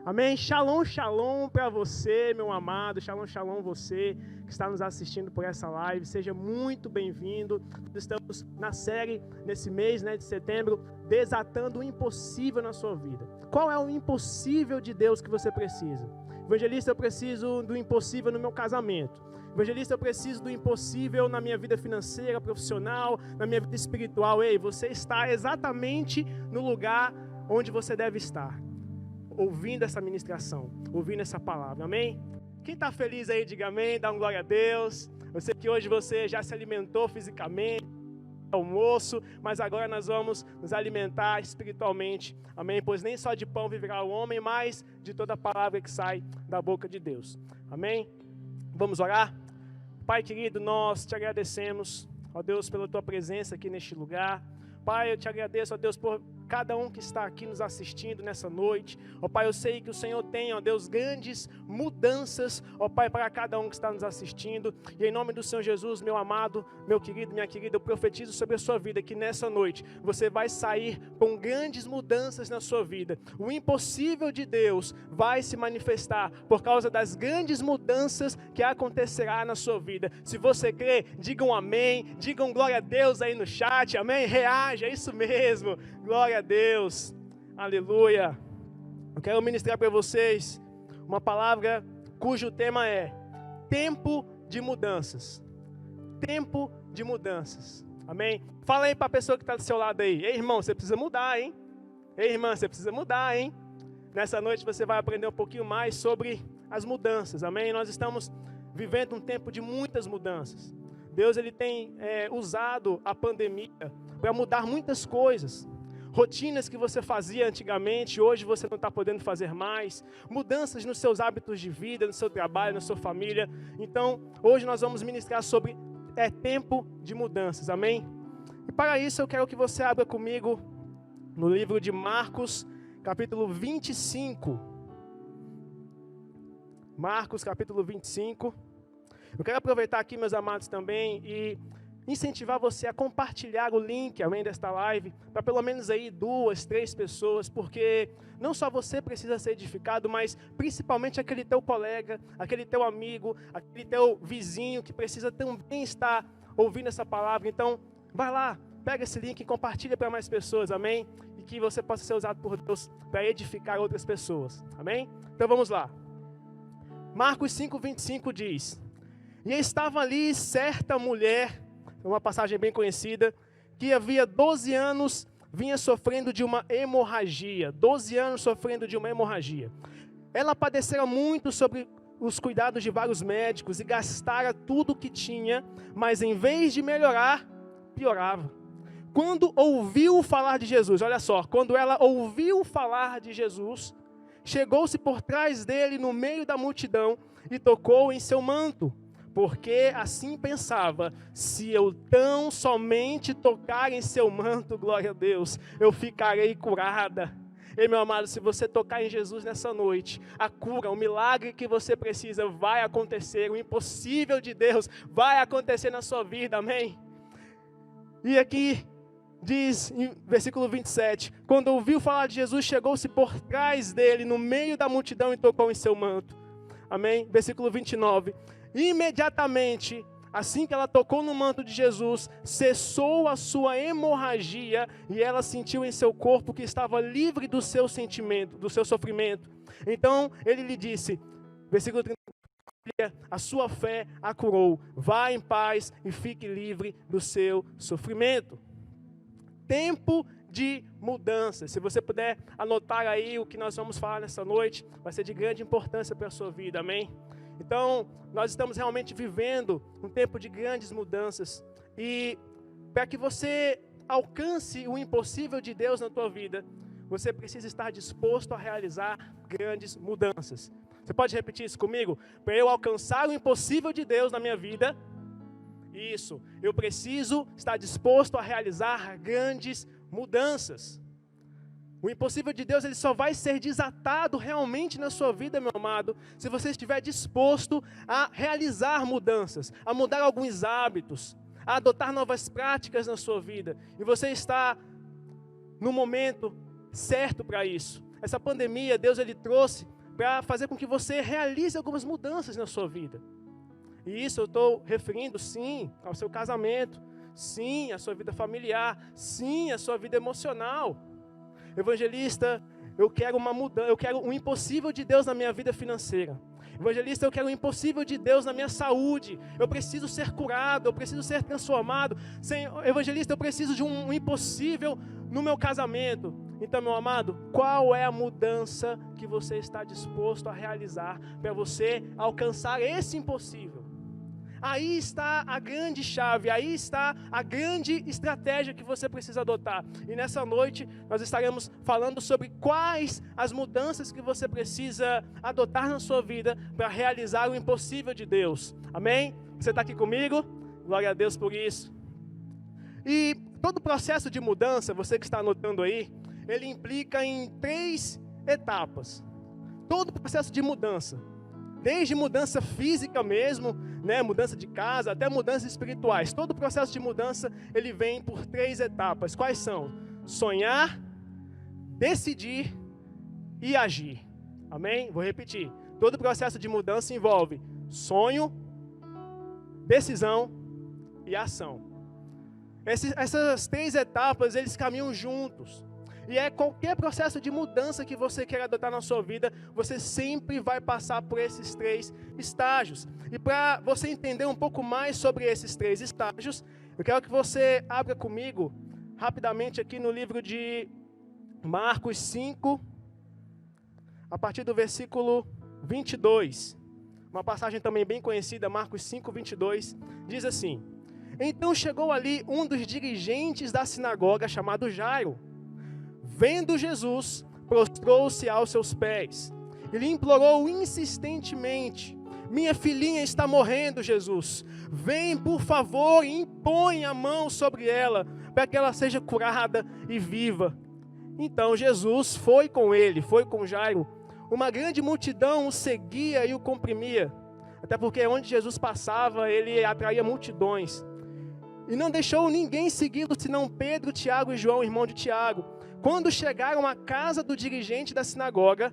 Amém? Shalom, shalom para você, meu amado. Shalom, shalom você que está nos assistindo por essa live. Seja muito bem-vindo. Estamos na série, nesse mês de setembro, desatando o impossível na sua vida. Qual é o impossível de Deus que você precisa? Evangelista, eu preciso do impossível no meu casamento. Evangelista, eu preciso do impossível na minha vida financeira, profissional, na minha vida espiritual. Ei, você está exatamente no lugar onde você deve estar, ouvindo essa ministração, ouvindo essa palavra, amém? Quem está feliz aí, diga amém, dá um glória a Deus. Eu sei que hoje você já se alimentou fisicamente, almoço, mas agora nós vamos nos alimentar espiritualmente, amém? Pois nem só de pão viverá o homem, mas de toda a palavra que sai da boca de Deus, amém? Vamos orar? Pai querido, nós te agradecemos, ó Deus, pela tua presença aqui neste lugar. Pai, eu te agradeço, ó Deus, por cada um que está aqui nos assistindo nessa noite. Ó Pai, eu sei que o Senhor tem, ó Deus, grandes mudanças, ó Pai, para cada um que está nos assistindo. E em nome do Senhor Jesus, meu amado, meu querido, minha querida, eu profetizo sobre a sua vida que nessa noite você vai sair com grandes mudanças na sua vida. O impossível de Deus vai se manifestar por causa das grandes mudanças que acontecerá na sua vida. Se você crê, digam amém, digam glória a Deus aí no chat, amém? Reaja, é isso mesmo. Glória a Deus, aleluia. Eu quero ministrar para vocês uma palavra cujo tema é tempo de mudanças. Tempo de mudanças, amém? Fala aí para a pessoa que está do seu lado aí. Ei, irmão, você precisa mudar, hein? Ei, irmã, você precisa mudar, hein? Nessa noite você vai aprender um pouquinho mais sobre as mudanças, amém? Nós estamos vivendo um tempo de muitas mudanças. Deus ele tem usado a pandemia para mudar muitas coisas. Rotinas que você fazia antigamente, hoje você não está podendo fazer mais. Mudanças nos seus hábitos de vida, no seu trabalho, na sua família. Então, hoje nós vamos ministrar sobre tempo de mudanças, amém? E para isso eu quero que você abra comigo no livro de Marcos, capítulo 25. Marcos, capítulo 25. Eu quero aproveitar aqui, meus amados, também e incentivar você a compartilhar o link, amém, desta live, para pelo menos aí 2, 3 pessoas, porque não só você precisa ser edificado, mas principalmente aquele teu colega, aquele teu amigo, aquele teu vizinho que precisa também estar ouvindo essa palavra. Então, vai lá, pega esse link e compartilha para mais pessoas, amém? E que você possa ser usado por Deus para edificar outras pessoas, amém? Então vamos lá. Marcos 5:25 diz: E estava ali certa mulher, uma passagem bem conhecida, que havia 12 anos vinha sofrendo de uma hemorragia. 12 anos sofrendo de uma hemorragia. Ela padecera muito sobre os cuidados de vários médicos e gastara tudo o que tinha, mas em vez de melhorar, piorava. Quando ouviu falar de Jesus, olha só, quando ela ouviu falar de Jesus, chegou-se por trás dele no meio da multidão e tocou em seu manto. Porque assim pensava, se eu tão somente tocar em seu manto, glória a Deus, eu ficarei curada. E meu amado, se você tocar em Jesus nessa noite, a cura, o milagre que você precisa vai acontecer, o impossível de Deus vai acontecer na sua vida, amém? E aqui diz, em versículo 27, quando ouviu falar de Jesus, chegou-se por trás dele, no meio da multidão e tocou em seu manto, amém? Versículo 29, imediatamente, assim que ela tocou no manto de Jesus, cessou a sua hemorragia e ela sentiu em seu corpo que estava livre do seu sentimento, do seu sofrimento. Então ele lhe disse, versículo 30, a sua fé a curou, vá em paz e fique livre do seu sofrimento. Tempo de mudança. Se você puder anotar aí o que nós vamos falar nessa noite, vai ser de grande importância para a sua vida, amém? Então, nós estamos realmente vivendo um tempo de grandes mudanças. E para que você alcance o impossível de Deus na tua vida, você precisa estar disposto a realizar grandes mudanças. Você pode repetir isso comigo? Para eu alcançar o impossível de Deus na minha vida, isso, eu preciso estar disposto a realizar grandes mudanças. O impossível de Deus ele só vai ser desatado realmente na sua vida, meu amado, se você estiver disposto a realizar mudanças, a mudar alguns hábitos, a adotar novas práticas na sua vida. E você está no momento certo para isso. Essa pandemia, Deus ele trouxe para fazer com que você realize algumas mudanças na sua vida. E isso eu estou referindo, sim, ao seu casamento, sim, à sua vida familiar, sim, à sua vida emocional. Evangelista, eu quero uma mudança, eu quero o impossível de Deus na minha vida financeira. Evangelista, eu quero o impossível de Deus na minha saúde. Eu preciso ser curado, eu preciso ser transformado. Evangelista, eu preciso de um impossível no meu casamento. Então, meu amado, qual é a mudança que você está disposto a realizar para você alcançar esse impossível? Aí está a grande chave, aí está a grande estratégia que você precisa adotar. E nessa noite nós estaremos falando sobre quais as mudanças que você precisa adotar na sua vida para realizar o impossível de Deus. Amém? Você está aqui comigo? Glória a Deus por isso. E todo processo de mudança, você que está anotando aí, ele implica em 3 etapas. Todo processo de mudança. Desde mudança física mesmo, né, mudança de casa, até mudanças espirituais. Todo processo de mudança, ele vem por 3 etapas. Quais são? Sonhar, decidir e agir. Amém? Vou repetir. Todo processo de mudança envolve sonho, decisão e ação. Essas 3 etapas, eles caminham juntos. E qualquer processo de mudança que você queira adotar na sua vida, você sempre vai passar por esses 3 estágios. E para você entender um pouco mais sobre esses 3 estágios, eu quero que você abra comigo, rapidamente aqui no livro de Marcos 5, a partir do versículo 22. Uma passagem também bem conhecida, Marcos 5, 22, diz assim: Então chegou ali um dos dirigentes da sinagoga, chamado Jairo. Vendo Jesus, prostrou-se aos seus pés. Ele implorou insistentemente: Minha filhinha está morrendo, Jesus. Vem, por favor, e impõe a mão sobre ela, para que ela seja curada e viva. Então Jesus foi com ele, foi com Jairo. Uma grande multidão o seguia e o comprimia. Até porque onde Jesus passava, ele atraía multidões. E não deixou ninguém segui-lo, senão Pedro, Tiago e João, irmão de Tiago. Quando chegaram à casa do dirigente da sinagoga,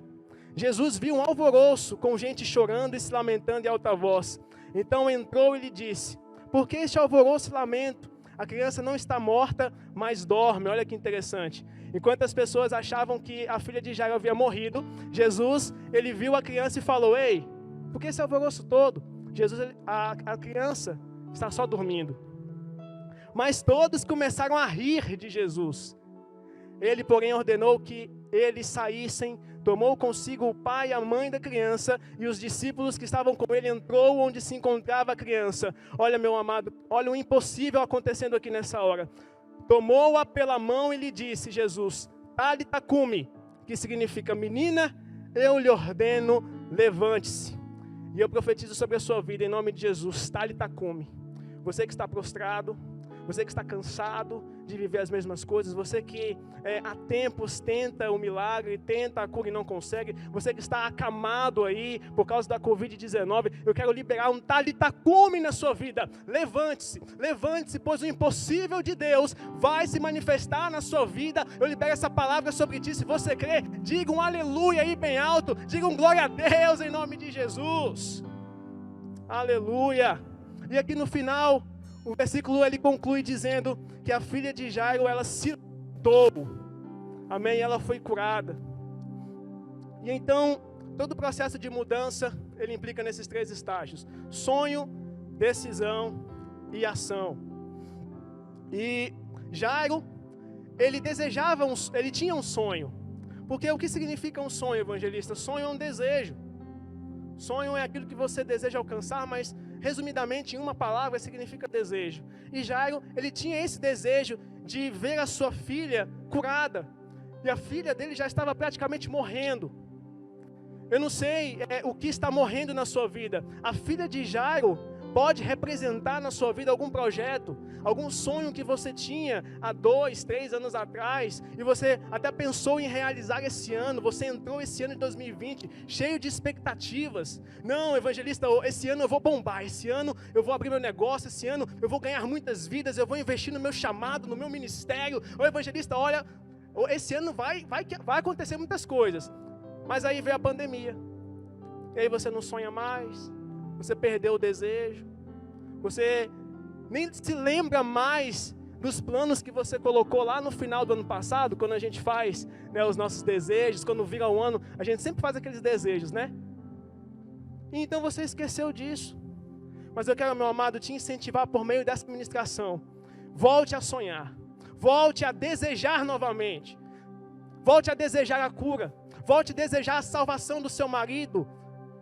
Jesus viu um alvoroço, com gente chorando e se lamentando em alta voz. Então entrou e lhe disse: Por que este alvoroço e lamento? A criança não está morta, mas dorme. Olha que interessante. Enquanto as pessoas achavam que a filha de Jairo havia morrido, Jesus, ele viu a criança e falou: Ei, por que esse alvoroço todo? A criança está só dormindo. Mas todos começaram a rir de Jesus. Ele, porém, ordenou que eles saíssem, tomou consigo o pai e a mãe da criança, e os discípulos que estavam com ele, entrou onde se encontrava a criança. Olha, meu amado, olha o impossível acontecendo aqui nessa hora. Tomou-a pela mão e lhe disse, Jesus, Talita cumi, que significa, menina, eu lhe ordeno, levante-se. E eu profetizo sobre a sua vida, em nome de Jesus, Talita cumi. Você que está prostrado, você que está cansado de viver as mesmas coisas, você que há tempos tenta o milagre, tenta a cura e não consegue, você que está acamado aí por causa da Covid-19, eu quero liberar um Talita cumi na sua vida. Levante-se, levante-se, pois o impossível de Deus vai se manifestar na sua vida. Eu libero essa palavra sobre ti, se você crê, diga um aleluia aí bem alto, diga um glória a Deus em nome de Jesus. Aleluia. E aqui no final, o versículo ele conclui dizendo que a filha de Jairo, ela se levantou, amém, ela foi curada. E então, todo o processo de mudança, ele implica nesses 3 estágios: sonho, decisão e ação. E Jairo, ele tinha um sonho. Porque o que significa um sonho, evangelista? Sonho é um desejo. Sonho é aquilo que você deseja alcançar, mas resumidamente, em uma palavra, significa desejo. E Jairo, ele tinha esse desejo de ver a sua filha curada. E a filha dele já estava praticamente morrendo. Eu não sei o que está morrendo na sua vida. A filha de Jairo pode representar na sua vida algum projeto, algum sonho que você tinha há 2, 3 anos atrás, e você até pensou em realizar esse ano. Você entrou esse ano de 2020 cheio de expectativas. Não, evangelista, esse ano eu vou bombar, esse ano eu vou abrir meu negócio, esse ano eu vou ganhar muitas vidas, eu vou investir no meu chamado, no meu ministério. Ô evangelista, olha, esse ano vai acontecer muitas coisas. Mas aí veio a pandemia. e aí você não sonha mais, você perdeu o desejo, você nem se lembra mais dos planos que você colocou lá no final do ano passado, quando a gente faz, né, os nossos desejos, quando vira o ano, a gente sempre faz aqueles desejos, né? E então você esqueceu disso. Mas eu quero, meu amado, te incentivar por meio dessa ministração. Volte a sonhar, volte a desejar novamente, volte a desejar a cura, volte a desejar a salvação do seu marido,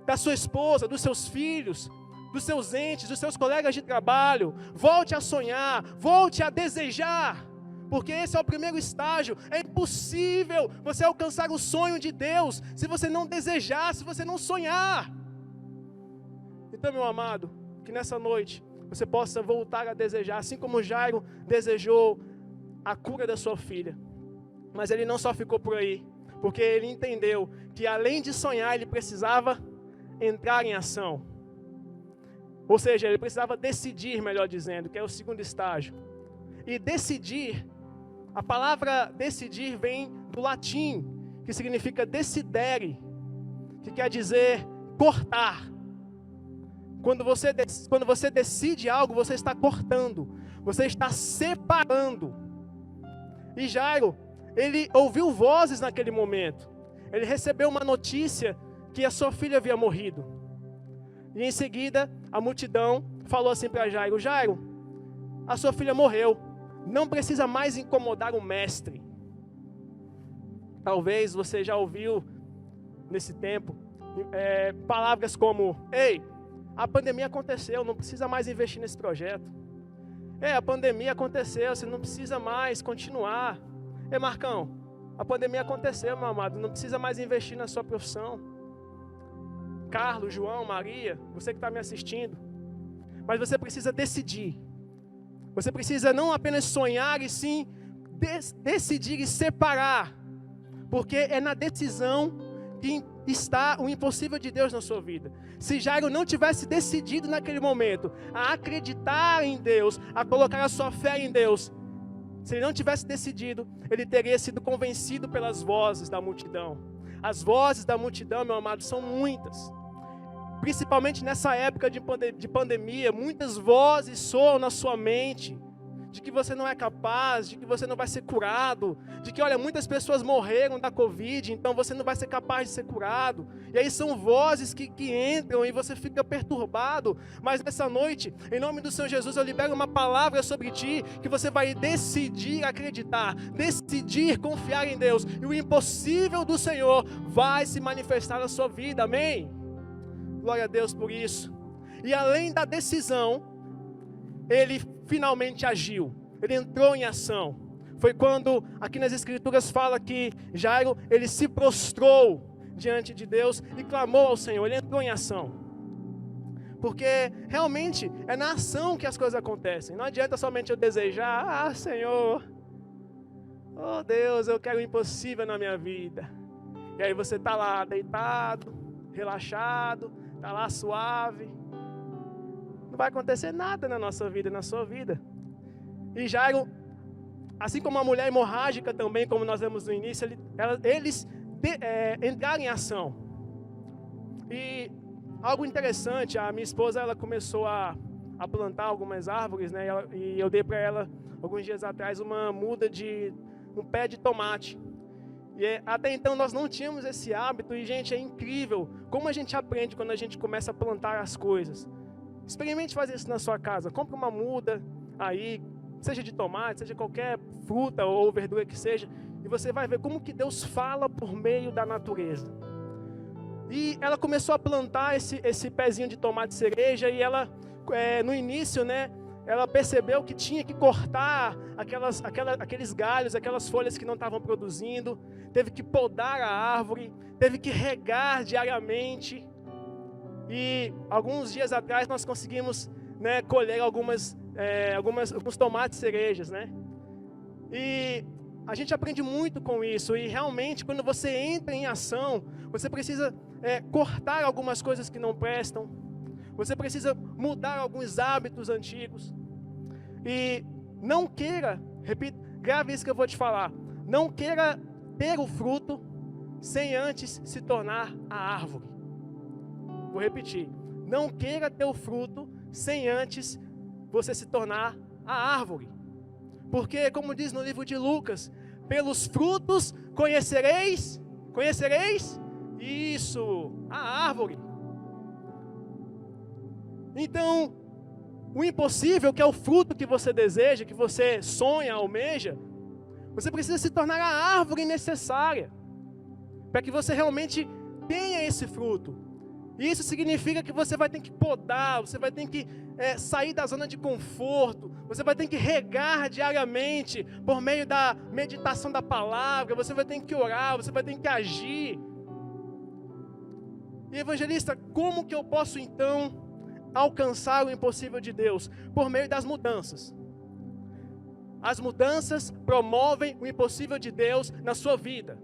da sua esposa, dos seus filhos, dos seus entes, dos seus colegas de trabalho. Volte a sonhar, volte a desejar, porque esse é o primeiro estágio. É impossível você alcançar o sonho de Deus se você não desejar, se você não sonhar. Então, meu amado, que nessa noite você possa voltar a desejar, assim como Jairo desejou a cura da sua filha. Mas ele não só ficou por aí, porque ele entendeu que além de sonhar, ele precisava entrar em ação. Ou seja, ele precisava decidir, melhor dizendo, que é o segundo estágio. E decidir, a palavra decidir vem do latim, que significa decidere, que quer dizer cortar. Quando você decide algo, você está cortando, você está separando. E Jairo, ele ouviu vozes naquele momento. Ele recebeu uma notícia que a sua filha havia morrido. E em seguida, a multidão falou assim para Jairo: Jairo, a sua filha morreu, não precisa mais incomodar o mestre. Talvez você já ouviu nesse tempo palavras como: ei, a pandemia aconteceu, não precisa mais investir nesse projeto. A pandemia aconteceu, você não precisa mais continuar. Marcão, a pandemia aconteceu, meu amado, não precisa mais investir na sua profissão. Carlos, João, Maria, você que está me assistindo. Mas você precisa decidir. Você precisa não apenas sonhar, e sim decidir e separar. Porque é na decisão que está o impossível de Deus na sua vida. Se Jairo não tivesse decidido naquele momento a acreditar em Deus, a colocar a sua fé em Deus, se ele não tivesse decidido, ele teria sido convencido pelas vozes da multidão. As vozes da multidão, meu amado, são muitas. Principalmente nessa época de pandemia, muitas vozes soam na sua mente, de que você não é capaz, de que você não vai ser curado, de que, olha, muitas pessoas morreram da Covid, então você não vai ser capaz de ser curado. E aí são vozes que entram e você fica perturbado. Mas nessa noite, em nome do Senhor Jesus, eu libero uma palavra sobre ti, que você vai decidir acreditar, decidir confiar em Deus, e o impossível do Senhor vai se manifestar na sua vida, amém? Glória a Deus por isso. E além da decisão, ele finalmente agiu, ele entrou em ação. Foi quando, aqui nas Escrituras fala que Jairo, ele se prostrou diante de Deus e clamou ao Senhor, ele entrou em ação. Porque realmente é na ação que as coisas acontecem. Não adianta somente eu desejar: Senhor, oh Deus, eu quero o impossível na minha vida. E aí você está lá deitado, relaxado, está lá suave. Não vai acontecer nada na nossa vida, na sua vida. E Jairo, assim como a mulher hemorrágica também, como nós vemos no início, eles entraram em ação. E algo interessante, a minha esposa, ela começou a plantar algumas árvores, né? E eu dei para ela, alguns dias atrás, uma muda de um pé de tomate. E até então nós não tínhamos esse hábito. E, gente, é incrível como a gente aprende quando a gente começa a plantar as coisas. Experimente fazer isso na sua casa. Compre uma muda aí, seja de tomate, seja qualquer fruta ou verdura que seja, e você vai ver como que Deus fala por meio da natureza. E ela começou a plantar esse pezinho de tomate cereja, e ela, no início, né, ela percebeu que tinha que cortar aqueles galhos, aquelas folhas que não estavam produzindo, teve que podar a árvore, teve que regar diariamente. E alguns dias atrás nós conseguimos, né, colher alguns tomates cerejas, né? E a gente aprende muito com isso. E realmente, quando você entra em ação, você precisa cortar algumas coisas que não prestam. Você precisa mudar alguns hábitos antigos. E não queira, repito, grave isso que eu vou te falar, não queira ter o fruto sem antes se tornar a árvore. Vou repetir. Não queira ter o fruto sem antes você se tornar a árvore. Porque, como diz no livro de Lucas, pelos frutos conhecereis isso, a árvore. Então, o impossível, que é o fruto que você deseja, que você sonha, almeja, você precisa se tornar a árvore necessária para que você realmente tenha esse fruto. Isso significa que você vai ter que podar, você vai ter que sair da zona de conforto, você vai ter que regar diariamente por meio da meditação da palavra, você vai ter que orar, você vai ter que agir. E evangelista, como que eu posso então alcançar o impossível de Deus? Por meio das mudanças. As mudanças promovem o impossível de Deus na sua vida.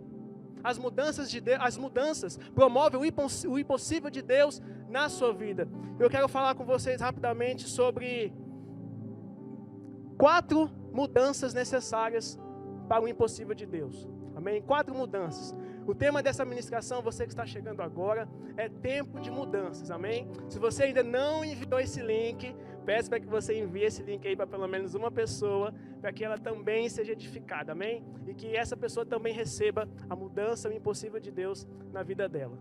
As mudanças promovem o impossível de Deus na sua vida. Eu quero falar com vocês rapidamente sobre 4 mudanças necessárias para o impossível de Deus. Amém? 4 mudanças. O tema dessa ministração, você que está chegando agora, é tempo de mudanças. Amém? Se você ainda não enviou esse link, peço para que você envie esse link aí para pelo menos uma pessoa, para que ela também seja edificada. Amém? E que essa pessoa também receba a mudança, o impossível de Deus na vida dela.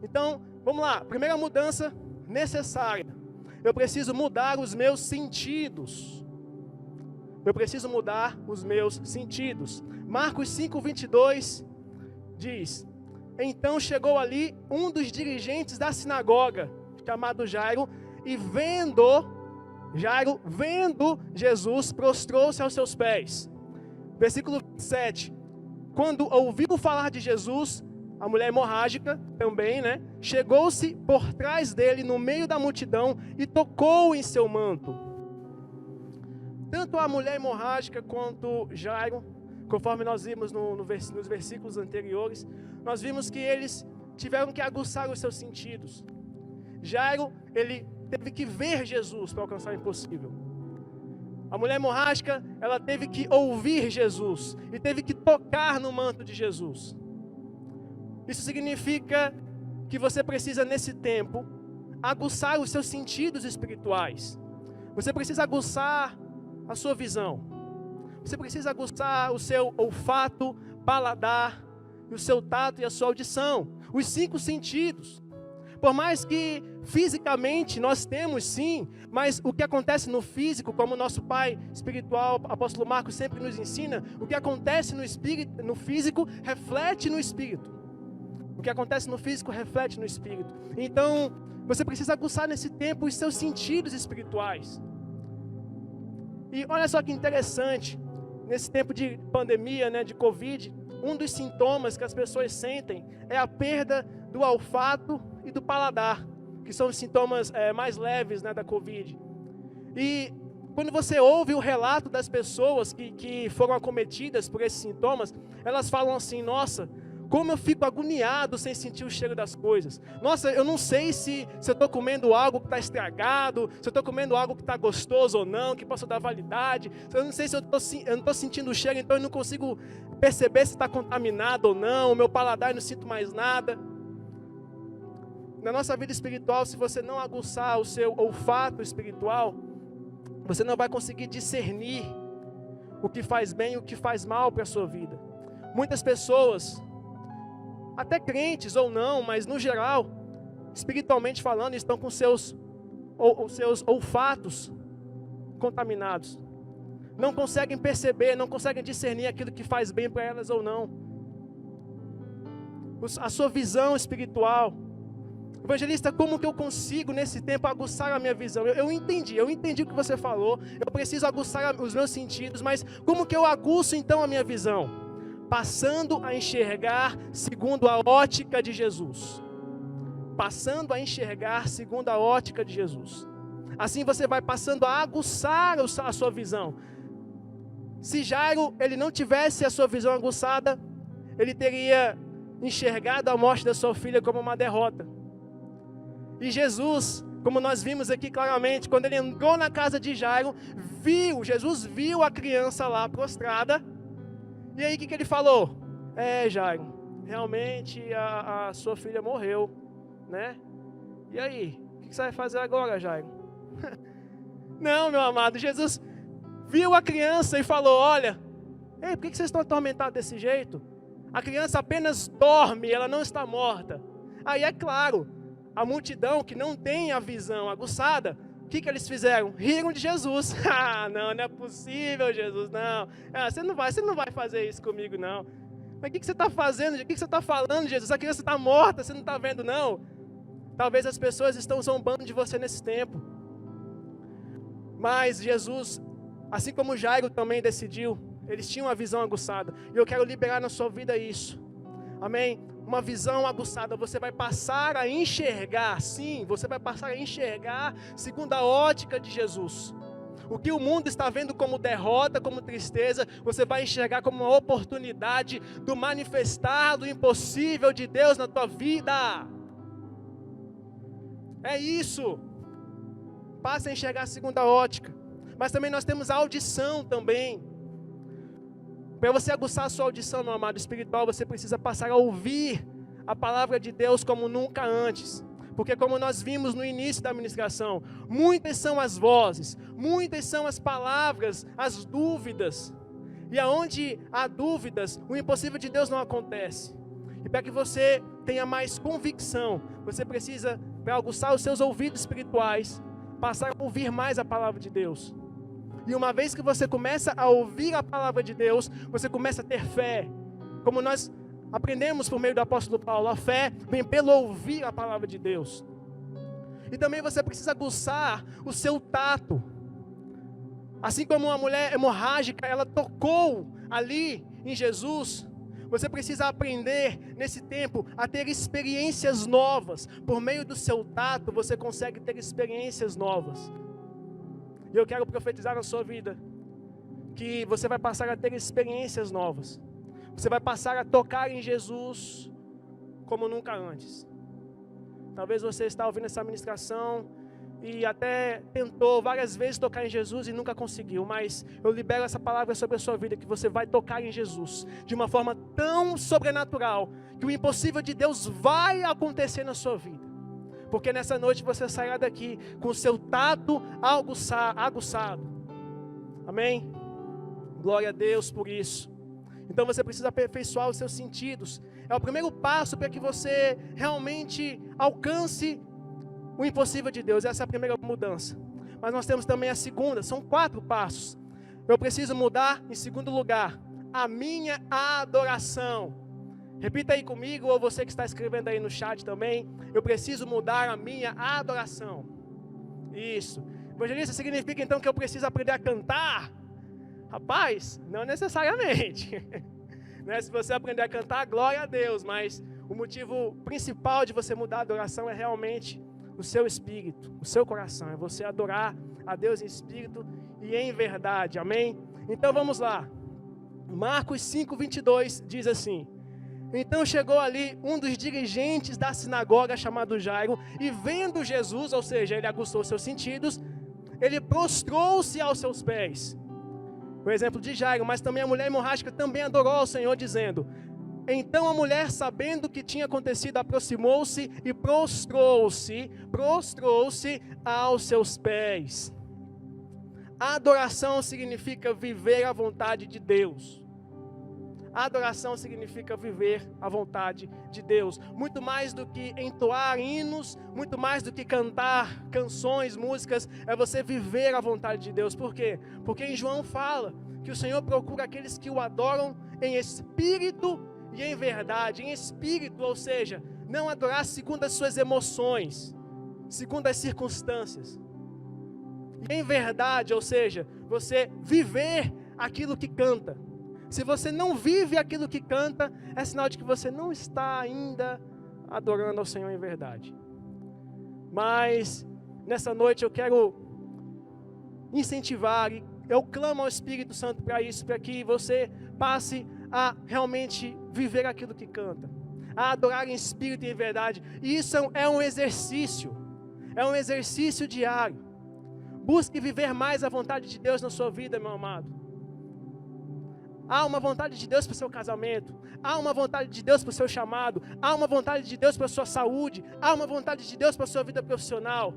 Então, vamos lá. Primeira mudança necessária. Eu preciso mudar os meus sentidos. Eu preciso mudar os meus sentidos. Marcos 5:22 diz: então chegou ali um dos dirigentes da sinagoga, chamado Jairo, e vendo Jesus, prostrou-se aos seus pés. Versículo 27. Quando ouviu falar de Jesus, a mulher hemorrágica também, chegou-se por trás dele, no meio da multidão, e tocou em seu manto. Tanto a mulher hemorrágica quanto Jairo, conforme nós vimos nos versículos anteriores, nós vimos que eles tiveram que aguçar os seus sentidos. Jairo, ele teve que ver Jesus para alcançar o impossível. A mulher hemorrágica, ela teve que ouvir Jesus e teve que tocar no manto de Jesus. Isso significa que você precisa, nesse tempo, aguçar os seus sentidos espirituais. Você precisa aguçar a sua visão. Você precisa aguçar o seu olfato, paladar, o seu tato e a sua audição. Os 5 sentidos. Por mais que fisicamente nós temos sim, mas o que acontece no físico, como o nosso pai espiritual, apóstolo Marcos, sempre nos ensina, o que acontece no físico, reflete no espírito. O que acontece no físico, reflete no espírito. Então, você precisa aguçar nesse tempo os seus sentidos espirituais. E olha só que interessante, nesse tempo de pandemia, de Covid, um dos sintomas que as pessoas sentem é a perda do olfato e do paladar, que são os sintomas mais leves da Covid. E quando você ouve o relato das pessoas que foram acometidas por esses sintomas, elas falam assim: nossa, como eu fico agoniado sem sentir o cheiro das coisas. Nossa, eu não sei se eu estou comendo algo que está estragado, se eu estou comendo algo que está gostoso ou não, que possa dar validade. Eu não sei se eu não estou sentindo o cheiro, então eu não consigo perceber se está contaminado ou não. O meu paladar, eu não sinto mais nada. Na nossa vida espiritual, se você não aguçar o seu olfato espiritual, você não vai conseguir discernir o que faz bem e o que faz mal para a sua vida. Muitas pessoas, até crentes ou não, mas no geral, espiritualmente falando, estão com os seus olfatos contaminados. Não conseguem perceber, não conseguem discernir aquilo que faz bem para elas ou não. A sua visão espiritual. Evangelista, como que eu consigo nesse tempo aguçar a minha visão? Eu entendi o que você falou, eu preciso aguçar os meus sentidos, mas como que eu aguço então a minha visão? Passando a enxergar segundo a ótica de Jesus. Passando a enxergar segundo a ótica de Jesus. Assim você vai passando a aguçar a sua visão. Se Jairo ele não tivesse a sua visão aguçada, ele teria enxergado a morte da sua filha como uma derrota. E Jesus, como nós vimos aqui claramente, quando ele entrou na casa de Jairo, Jesus viu a criança lá prostrada. E aí o que ele falou? Jairo, realmente a sua filha morreu, E aí? O que você vai fazer agora, Jairo? Não, meu amado, Jesus viu a criança e falou, olha, ei, por que vocês estão atormentados desse jeito? A criança apenas dorme, ela não está morta. Aí é claro, a multidão que não tem a visão aguçada, o que eles fizeram? Riram de Jesus. Ah, não é possível, Jesus, não. Ah, você não vai fazer isso comigo, não. Mas o que você está fazendo? O que você está falando, Jesus? A criança está morta, você não está vendo, não? Talvez as pessoas estão zombando de você nesse tempo. Mas Jesus, assim como Jairo também decidiu, eles tinham uma visão aguçada. E eu quero liberar na sua vida isso. Amém? Uma visão aguçada. Você vai passar a enxergar, sim, você vai passar a enxergar segundo a ótica de Jesus. O que o mundo está vendo como derrota, como tristeza, você vai enxergar como uma oportunidade do manifestar do impossível de Deus na tua vida. É isso. Passe a enxergar segundo a ótica. Mas também nós temos a audição também. Para você aguçar a sua audição, meu amado espiritual, você precisa passar a ouvir a palavra de Deus como nunca antes. Porque como nós vimos no início da ministração, muitas são as vozes, muitas são as palavras, as dúvidas. E aonde há dúvidas, o impossível de Deus não acontece. E para que você tenha mais convicção, você precisa, para aguçar os seus ouvidos espirituais, passar a ouvir mais a palavra de Deus. E uma vez que você começa a ouvir a palavra de Deus, você começa a ter fé. Como nós aprendemos por meio do apóstolo Paulo, a fé vem pelo ouvir a palavra de Deus. E também você precisa aguçar o seu tato. Assim como uma mulher hemorrágica, ela tocou ali em Jesus, você precisa aprender nesse tempo a ter experiências novas. Por meio do seu tato, você consegue ter experiências novas. E eu quero profetizar na sua vida que você vai passar a ter experiências novas. Você vai passar a tocar em Jesus como nunca antes. Talvez você está ouvindo essa ministração e até tentou várias vezes tocar em Jesus e nunca conseguiu, mas eu libero essa palavra sobre a sua vida, que você vai tocar em Jesus de uma forma tão sobrenatural, que o impossível de Deus vai acontecer na sua vida. Porque nessa noite você sairá daqui com o seu tato aguçado. Amém? Glória a Deus por isso. Então você precisa aperfeiçoar os seus sentidos. É o primeiro passo para que você realmente alcance o impossível de Deus. Essa é a primeira mudança. Mas nós temos também a segunda. São 4 passos. Eu preciso mudar, em segundo lugar, a minha adoração. Repita aí comigo, ou você que está escrevendo aí no chat também. Eu preciso mudar a minha adoração. Isso. Evangelista, significa então que eu preciso aprender a cantar? Rapaz, não necessariamente. Né? Se você aprender a cantar, glória a Deus. Mas o motivo principal de você mudar a adoração é realmente o seu espírito, o seu coração. É você adorar a Deus em espírito e em verdade. Amém? Então vamos lá. Marcos 5:22 diz assim: então chegou ali um dos dirigentes da sinagoga chamado Jairo, e vendo Jesus, ou seja, ele aguçou seus sentidos, ele prostrou-se aos seus pés. O exemplo de Jairo, mas também a mulher hemorrágica também adorou ao Senhor, dizendo: então a mulher, sabendo o que tinha acontecido, aproximou-se e prostrou-se aos seus pés. A adoração significa viver a vontade de Deus. A adoração significa viver a vontade de Deus. Muito mais do que entoar hinos, muito mais do que cantar canções, músicas, é você viver a vontade de Deus. Por quê? Porque em João fala que o Senhor procura aqueles que o adoram em espírito e em verdade. Em espírito, ou seja, não adorar segundo as suas emoções, segundo as circunstâncias. E em verdade, ou seja, você viver aquilo que canta. Se você não vive aquilo que canta, é sinal de que você não está ainda adorando ao Senhor em verdade. Mas nessa noite eu quero incentivar, e eu clamo ao Espírito Santo para isso, para que você passe a realmente viver aquilo que canta, a adorar em espírito e em verdade. E isso é um exercício diário. Busque viver mais a vontade de Deus na sua vida, meu amado. Há uma vontade de Deus para o seu casamento. Há uma vontade de Deus para o seu chamado. Há uma vontade de Deus para a sua saúde. Há uma vontade de Deus para a sua vida profissional.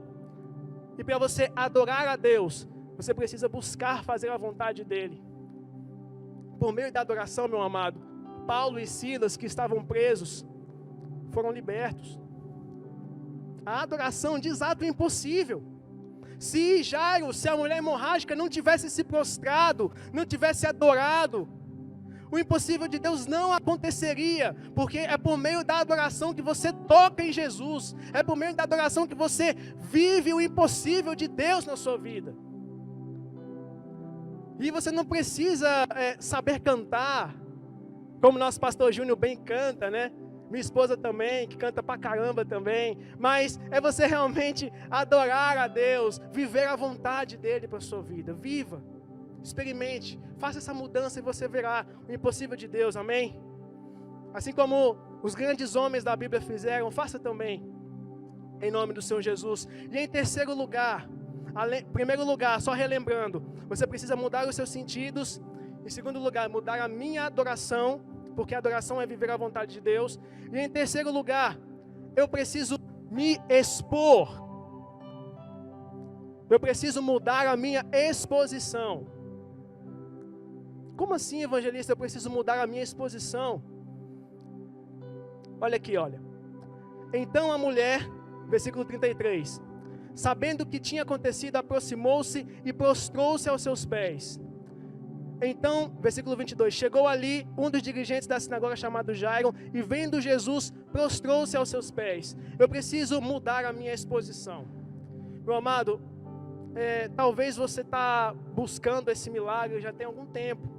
E para você adorar a Deus, você precisa buscar fazer a vontade dEle. Por meio da adoração, meu amado, Paulo e Silas, que estavam presos, foram libertos. A adoração desata o impossível. Se Jairo, se a mulher hemorrágica não tivesse se prostrado, não tivesse adorado, o impossível de Deus não aconteceria, porque é por meio da adoração que você toca em Jesus, é por meio da adoração que você vive o impossível de Deus na sua vida. E você não precisa saber cantar, como nosso pastor Júnior bem canta, né? Minha esposa também, que canta pra caramba também, mas é você realmente adorar a Deus, viver a vontade dEle para a sua vida. Viva, experimente, faça essa mudança e você verá o impossível de Deus, amém? Assim como os grandes homens da Bíblia fizeram, faça também, em nome do Senhor Jesus. E em terceiro lugar, primeiro lugar, só relembrando, você precisa mudar os seus sentidos. Em segundo lugar, mudar a minha adoração, porque a adoração é viver a vontade de Deus. E em terceiro lugar, eu preciso me expor. Eu preciso mudar a minha exposição. Como assim, evangelista, eu preciso mudar a minha exposição? Olha aqui, olha. Então a mulher, versículo 33, sabendo o que tinha acontecido, aproximou-se e prostrou-se aos seus pés. Então, versículo 22, chegou ali um dos dirigentes da sinagoga chamado Jairo, e vendo Jesus, prostrou-se aos seus pés. Eu preciso mudar a minha exposição. Meu amado, talvez você está buscando esse milagre já tem algum tempo.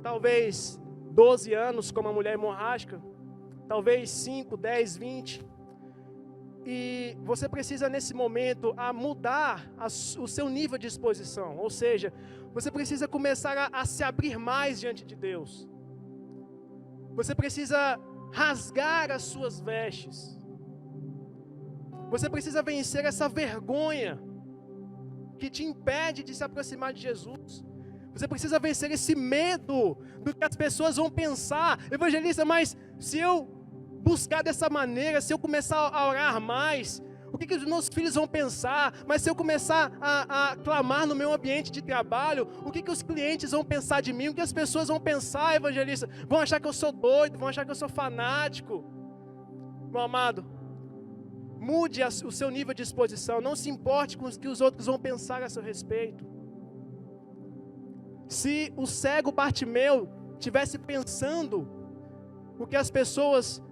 Talvez 12 anos como a mulher hemorrágica, talvez 5, 10, 20. E você precisa nesse momento mudar o seu nível de exposição, ou seja, você precisa começar a se abrir mais diante de Deus. Você precisa rasgar as suas vestes. Você precisa vencer essa vergonha que te impede de se aproximar de Jesus. Você precisa vencer esse medo do que as pessoas vão pensar. Evangelista, mas se eu buscar dessa maneira, se eu começar a orar mais, o que os meus filhos vão pensar? Mas se eu começar a clamar no meu ambiente de trabalho, o que os clientes vão pensar de mim? O que as pessoas vão pensar, evangelista? Vão achar que eu sou doido, vão achar que eu sou fanático. Meu amado, mude o seu nível de exposição, não se importe com o que os outros vão pensar a seu respeito. Se o cego Bartimeu tivesse pensando o que as pessoas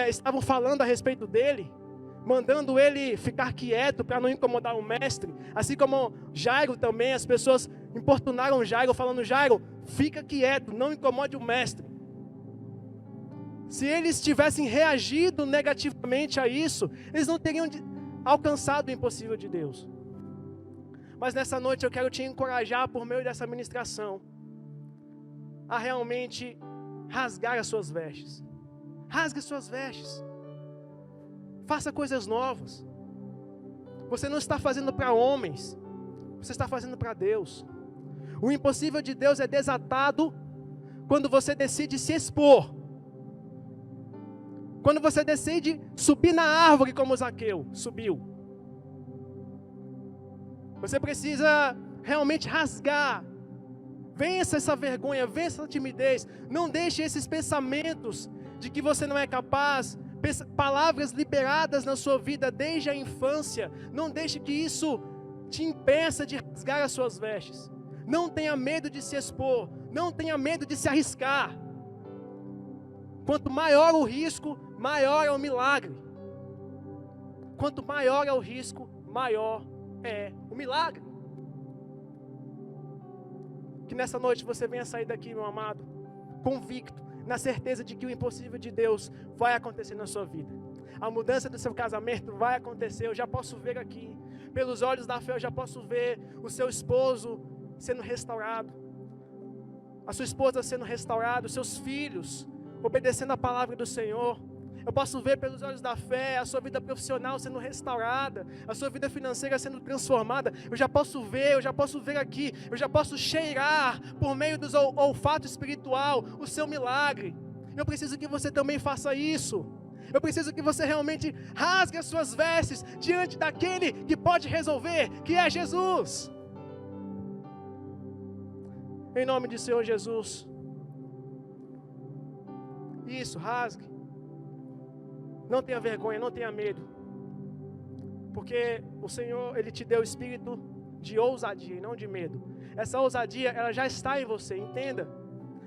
estavam falando a respeito dele, mandando ele ficar quieto para não incomodar o mestre, assim como Jairo também, as pessoas importunaram Jairo, falando: Jairo, fica quieto, não incomode o mestre. Se eles tivessem reagido negativamente a isso, eles não teriam alcançado o impossível de Deus. Mas nessa noite eu quero te encorajar por meio dessa ministração a realmente rasgar as suas vestes. Rasgue as suas vestes. Faça coisas novas. Você não está fazendo para homens, você está fazendo para Deus. O impossível de Deus é desatado quando você decide se expor. Quando você decide subir na árvore como Zaqueu subiu. Você precisa realmente rasgar. Vença essa vergonha, vença essa timidez. Não deixe esses pensamentos de que você não é capaz, palavras liberadas na sua vida desde a infância, não deixe que isso te impeça de rasgar as suas vestes. Não tenha medo de se expor, não tenha medo de se arriscar. Quanto maior o risco, maior é o milagre. Quanto maior é o risco, maior é o milagre. Que nessa noite você venha sair daqui, meu amado, convicto, na certeza de que o impossível de Deus vai acontecer na sua vida. A mudança do seu casamento vai acontecer. Eu já posso ver aqui, pelos olhos da fé, eu já posso ver o seu esposo sendo restaurado, a sua esposa sendo restaurada, os seus filhos obedecendo a palavra do Senhor. Eu posso ver pelos olhos da fé a sua vida profissional sendo restaurada, a sua vida financeira sendo transformada. Eu já posso ver aqui, eu já posso cheirar por meio do olfato espiritual o seu milagre. Eu preciso que você também faça isso. Eu preciso que você realmente rasgue as suas vestes diante daquele que pode resolver, que é Jesus. Em nome do Senhor Jesus. Isso, rasgue. Não tenha vergonha, não tenha medo. Porque o Senhor, Ele te deu o espírito de ousadia e não de medo. Essa ousadia, ela já está em você, entenda.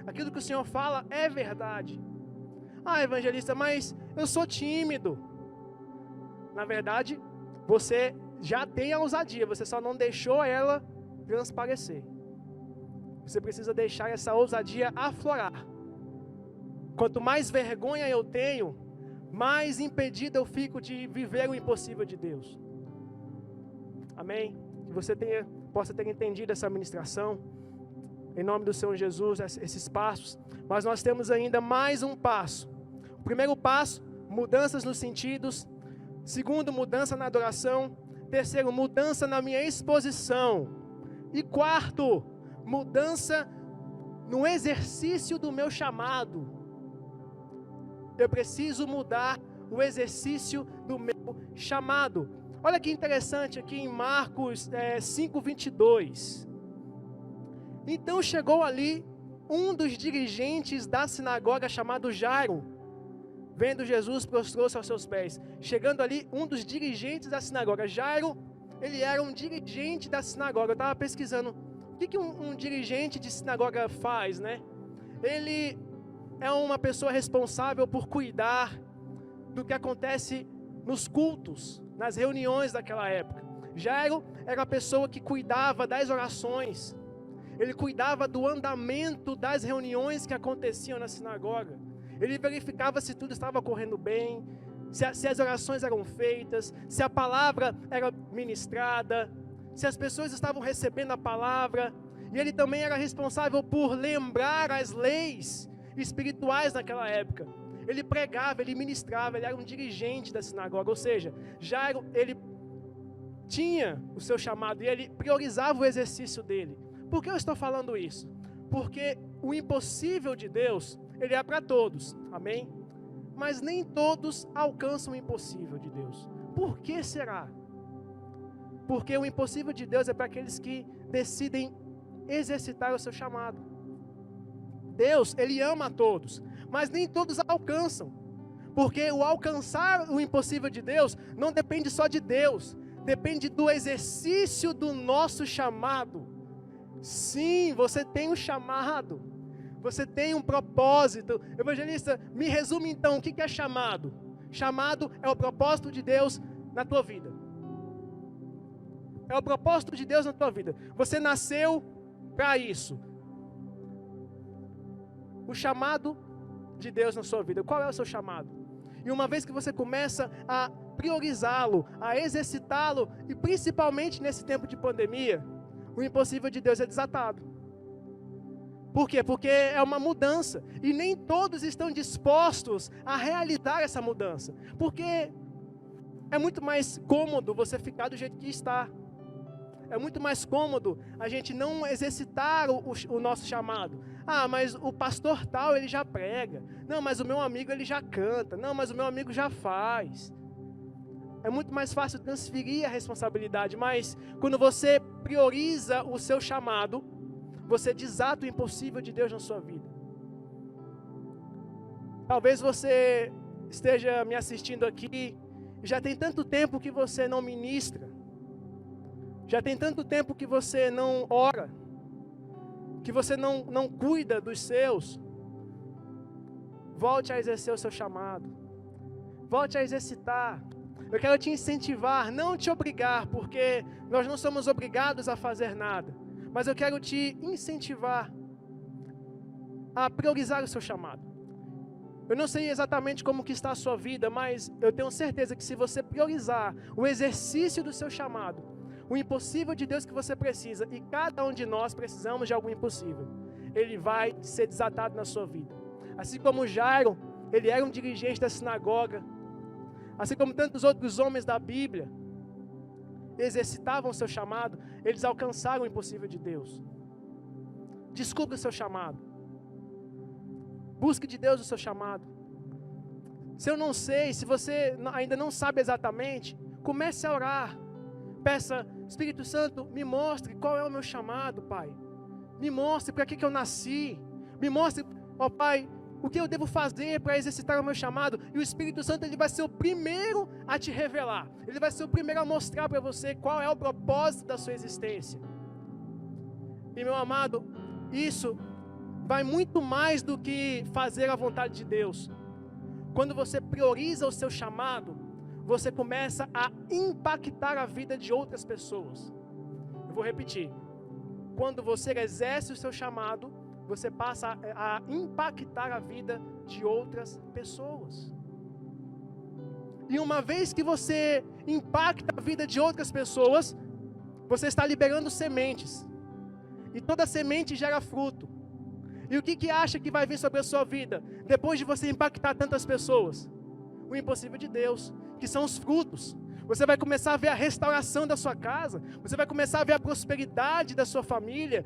Aquilo que o Senhor fala é verdade. Ah, evangelista, mas eu sou tímido. Na verdade, você já tem a ousadia, você só não deixou ela transparecer. Você precisa deixar essa ousadia aflorar. Quanto mais vergonha eu tenho, mais impedido eu fico de viver o impossível de Deus. Amém? Que você possa ter entendido essa ministração. Em nome do Senhor Jesus, esses passos. Mas nós temos ainda mais um passo. O primeiro passo, mudanças nos sentidos. Segundo, mudança na adoração. Terceiro, mudança na minha exposição. E quarto, mudança no exercício do meu chamado. Eu preciso mudar o exercício do meu chamado. Olha que interessante aqui em Marcos 5:22. Então chegou ali um dos dirigentes da sinagoga chamado Jairo. Vendo Jesus, prostrou-se aos seus pés. Chegando ali, um dos dirigentes da sinagoga. Jairo, ele era um dirigente da sinagoga. Eu estava pesquisando. O que um dirigente de sinagoga faz, né? Ele é uma pessoa responsável por cuidar do que acontece nos cultos, nas reuniões daquela época. Jairo era a pessoa que cuidava das orações. Ele cuidava do andamento das reuniões que aconteciam na sinagoga. Ele verificava se tudo estava correndo bem, se as orações eram feitas, se a palavra era ministrada, se as pessoas estavam recebendo a palavra. E ele também era responsável por lembrar as leis espirituais naquela época. Ele pregava, ele ministrava, ele era um dirigente da sinagoga. Ou seja, Jairo, ele tinha o seu chamado e ele priorizava o exercício dele. Por que eu estou falando isso? Porque o impossível de Deus, ele é para todos, amém? Mas nem todos alcançam o impossível de Deus. Por que será? Porque o impossível de Deus é para aqueles que decidem exercitar o seu chamado. Deus, ele ama a todos, mas nem todos alcançam. Porque o alcançar o impossível de Deus não depende só de Deus, depende do exercício do nosso chamado. Sim, você tem um chamado, você tem um propósito. Evangelista, me resume então, o que é chamado? Chamado é o propósito de Deus na tua vida. É o propósito de Deus na tua vida. Você nasceu para isso. O chamado de Deus na sua vida. Qual é o seu chamado? E uma vez que você começa a priorizá-lo, a exercitá-lo, e principalmente nesse tempo de pandemia, o impossível de Deus é desatado. Por quê? Porque é uma mudança. E nem todos estão dispostos a realizar essa mudança. Porque é muito mais cômodo você ficar do jeito que está. É muito mais cômodo a gente não exercitar o nosso chamado. Ah, mas o pastor tal, ele já prega. Não, mas o meu amigo, ele já canta. Não, mas o meu amigo já faz. É muito mais fácil transferir a responsabilidade, mas quando você prioriza o seu chamado, você desata o impossível de Deus na sua vida. Talvez você esteja me assistindo aqui, já tem tanto tempo que você não ministra, já tem tanto tempo que você não ora, que você não cuida dos seus. Volte a exercer o seu chamado, volte a exercitar. Eu quero te incentivar, não te obrigar, porque nós não somos obrigados a fazer nada. Mas eu quero te incentivar a priorizar o seu chamado. Eu não sei exatamente como que está a sua vida, mas eu tenho certeza que se você priorizar o exercício do seu chamado, o impossível de Deus que você precisa, e cada um de nós precisamos de algum impossível, ele vai ser desatado na sua vida. Assim como Jairo, ele era um dirigente da sinagoga. Assim como tantos outros homens da Bíblia exercitavam o seu chamado, eles alcançaram o impossível de Deus. Descubra o seu chamado. Busque de Deus o seu chamado. Se eu não sei, se você ainda não sabe exatamente, comece a orar. Peça, Espírito Santo, me mostre qual é o meu chamado, Pai. Me mostre para que eu nasci. Me mostre, ó Pai, o que eu devo fazer para exercitar o meu chamado. E o Espírito Santo, ele vai ser o primeiro a te revelar. Ele vai ser o primeiro a mostrar para você qual é o propósito da sua existência. E meu amado, isso vai muito mais do que fazer a vontade de Deus. Quando você prioriza o seu chamado, você começa a impactar a vida de outras pessoas. Eu vou repetir. Quando você exerce o seu chamado, você passa a impactar a vida de outras pessoas. E uma vez que você impacta a vida de outras pessoas, você está liberando sementes. E toda semente gera fruto. E o que acha que vai vir sobre a sua vida, depois de você impactar tantas pessoas? O impossível de Deus, que são os frutos. Você vai começar a ver a restauração da sua casa, você vai começar a ver a prosperidade da sua família,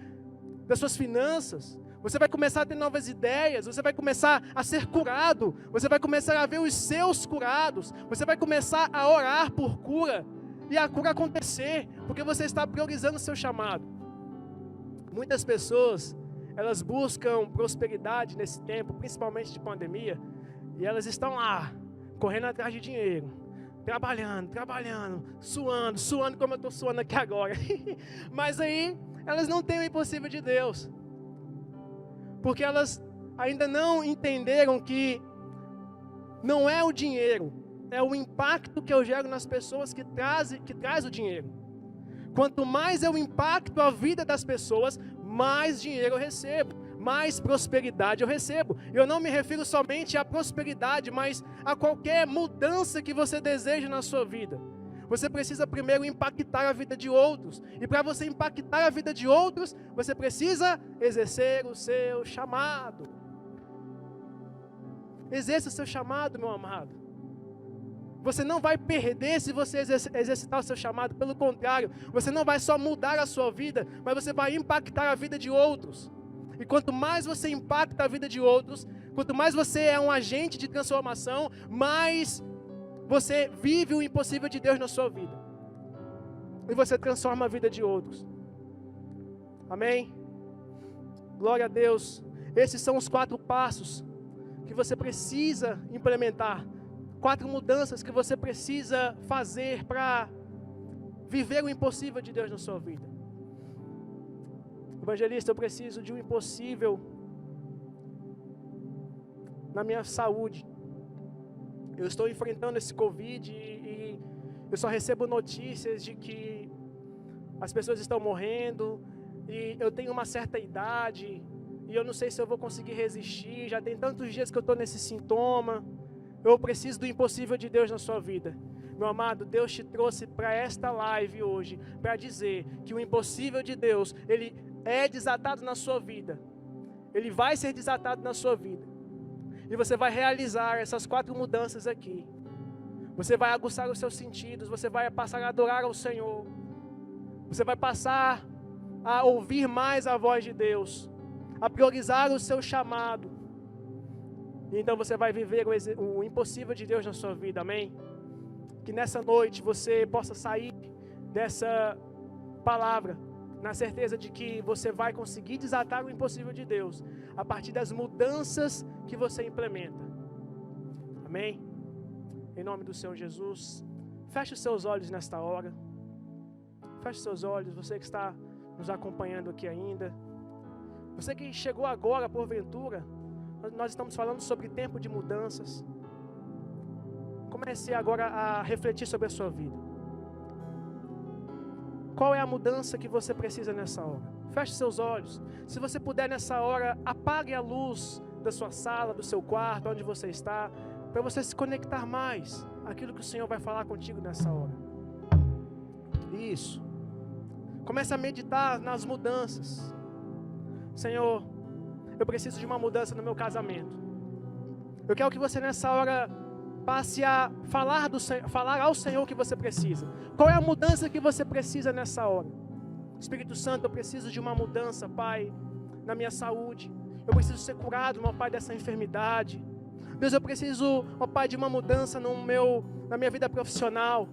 das suas finanças. Você vai começar a ter novas ideias, você vai começar a ser curado, você vai começar a ver os seus curados, você vai começar a orar por cura, e a cura acontecer, porque você está priorizando o seu chamado. Muitas pessoas, elas buscam prosperidade nesse tempo, principalmente de pandemia, e elas estão lá, correndo atrás de dinheiro, trabalhando, suando como eu estou suando aqui agora. Mas aí, elas não têm o impossível de Deus, porque elas ainda não entenderam que não é o dinheiro, é o impacto que eu gero nas pessoas que traz o dinheiro. Quanto mais eu impacto a vida das pessoas, mais dinheiro eu recebo, mais prosperidade eu recebo. Eu não me refiro somente à prosperidade, mas a qualquer mudança que você deseja na sua vida. Você precisa primeiro impactar a vida de outros. E para você impactar a vida de outros, você precisa exercer o seu chamado. Exerça o seu chamado, meu amado. Você não vai perder se você exercitar o seu chamado. Pelo contrário, você não vai só mudar a sua vida, mas você vai impactar a vida de outros. E quanto mais você impacta a vida de outros, quanto mais você é um agente de transformação, mais você vive o impossível de Deus na sua vida. E você transforma a vida de outros. Amém? Glória a Deus. Esses são os 4 passos que você precisa implementar. 4 mudanças que você precisa fazer para viver o impossível de Deus na sua vida. Evangelista, eu preciso de um impossível na minha saúde. Eu estou enfrentando esse Covid e eu só recebo notícias de que as pessoas estão morrendo e eu tenho uma certa idade e eu não sei se eu vou conseguir resistir. Já tem tantos dias que eu estou nesse sintoma. Eu preciso do impossível de Deus na sua vida. Meu amado, Deus te trouxe para esta live hoje para dizer que o impossível de Deus, ele é desatado na sua vida. Ele vai ser desatado na sua vida. E você vai realizar essas 4 mudanças aqui. Você vai aguçar os seus sentidos, você vai passar a adorar ao Senhor. Você vai passar a ouvir mais a voz de Deus, a priorizar o seu chamado. E então você vai viver o impossível de Deus na sua vida, amém? Que nessa noite você possa sair dessa palavra na certeza de que você vai conseguir desatar o impossível de Deus a partir das mudanças que você implementa. Amém? Em nome do Senhor Jesus, feche os seus olhos nesta hora. Feche os seus olhos, você que está nos acompanhando aqui ainda. Você que chegou agora, porventura, nós estamos falando sobre tempo de mudanças. Comece agora a refletir sobre a sua vida. Qual é a mudança que você precisa nessa hora? Feche seus olhos. Se você puder nessa hora, apague a luz da sua sala, do seu quarto, onde você está, para você se conectar mais àquilo que o Senhor vai falar contigo nessa hora. Isso. Comece a meditar nas mudanças. Senhor, eu preciso de uma mudança no meu casamento. Eu quero que você nessa hora passe a falar ao Senhor o que você precisa. Qual é a mudança que você precisa nessa hora? Espírito Santo, eu preciso de uma mudança, Pai, na minha saúde. Eu preciso ser curado, meu Pai, dessa enfermidade. Deus, eu preciso, ó Pai, de uma mudança na minha vida profissional.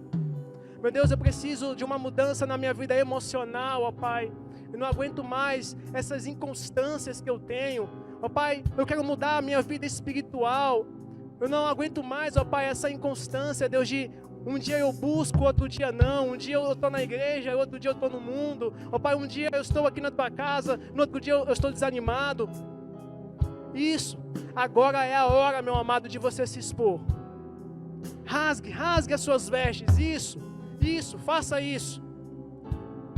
Meu Deus, eu preciso de uma mudança na minha vida emocional, ó Pai. Eu não aguento mais essas inconstâncias que eu tenho. Ó Pai, eu quero mudar a minha vida espiritual. Eu não aguento mais, ó Pai, essa inconstância, Deus, de um dia eu busco, outro dia não. Um dia eu estou na igreja, outro dia eu estou no mundo. Ó Pai, um dia eu estou aqui na tua casa, no outro dia eu estou desanimado. Isso, agora é a hora, meu amado, de você se expor. Rasgue as suas vestes, isso, faça isso.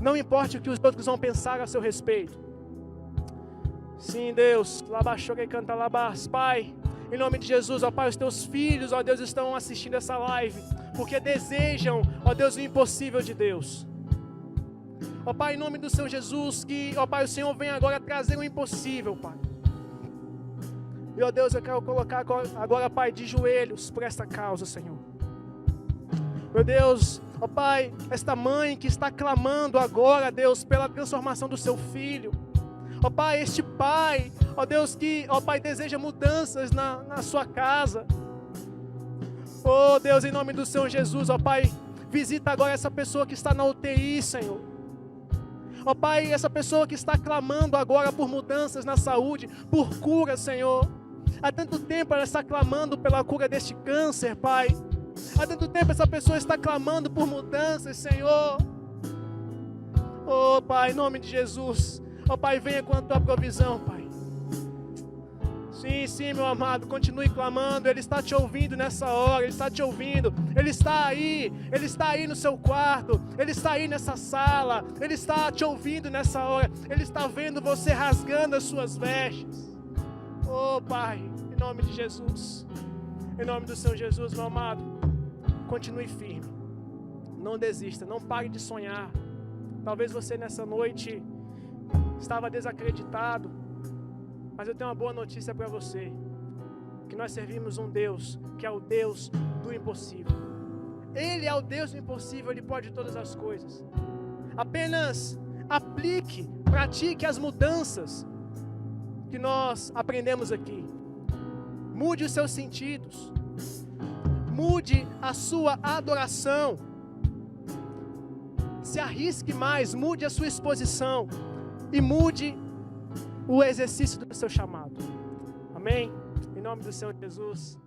Não importe o que os outros vão pensar a seu respeito. Sim, Deus, labaxoga e canta labás, Pai, em nome de Jesus, ó Pai, os teus filhos, ó Deus, estão assistindo essa live, porque desejam, ó Deus, o impossível de Deus. Ó Pai, em nome do Senhor Jesus, que, ó Pai, o Senhor vem agora trazer o impossível, Pai. E, ó Deus, eu quero colocar agora, Pai, de joelhos por esta causa, Senhor. Meu Deus, ó Pai, esta mãe que está clamando agora, Deus, pela transformação do seu filho. Ó Pai, este pai, ó Deus, que, ó Pai, deseja mudanças na sua casa. Ó Deus, em nome do Senhor Jesus, ó Pai, visita agora essa pessoa que está na UTI, Senhor. Ó Pai, essa pessoa que está clamando agora por mudanças na saúde, por cura, Senhor. Há tanto tempo ela está clamando pela cura deste câncer, Pai. Há tanto tempo essa pessoa está clamando por mudanças, Senhor. Oh, Pai, em nome de Jesus. Oh, Pai, venha com a tua provisão, Pai. Sim, meu amado, continue clamando. Ele está te ouvindo nessa hora, Ele está te ouvindo. Ele está aí no seu quarto. Ele está aí nessa sala. Ele está te ouvindo nessa hora. Ele está vendo você rasgando as suas vestes. Oh, Pai, em nome de Jesus. Em nome do Senhor Jesus, meu amado, continue firme. Não desista, não pare de sonhar. Talvez você nessa noite estava desacreditado, mas eu tenho uma boa notícia para você, que nós servimos um Deus, que é o Deus do impossível. Ele é o Deus do impossível, Ele pode todas as coisas. Apenas aplique, pratique as mudanças que nós aprendemos aqui. Mude os seus sentidos, mude a sua adoração, se arrisque mais, mude a sua exposição e mude o exercício do seu chamado. Amém? Em nome do Senhor Jesus.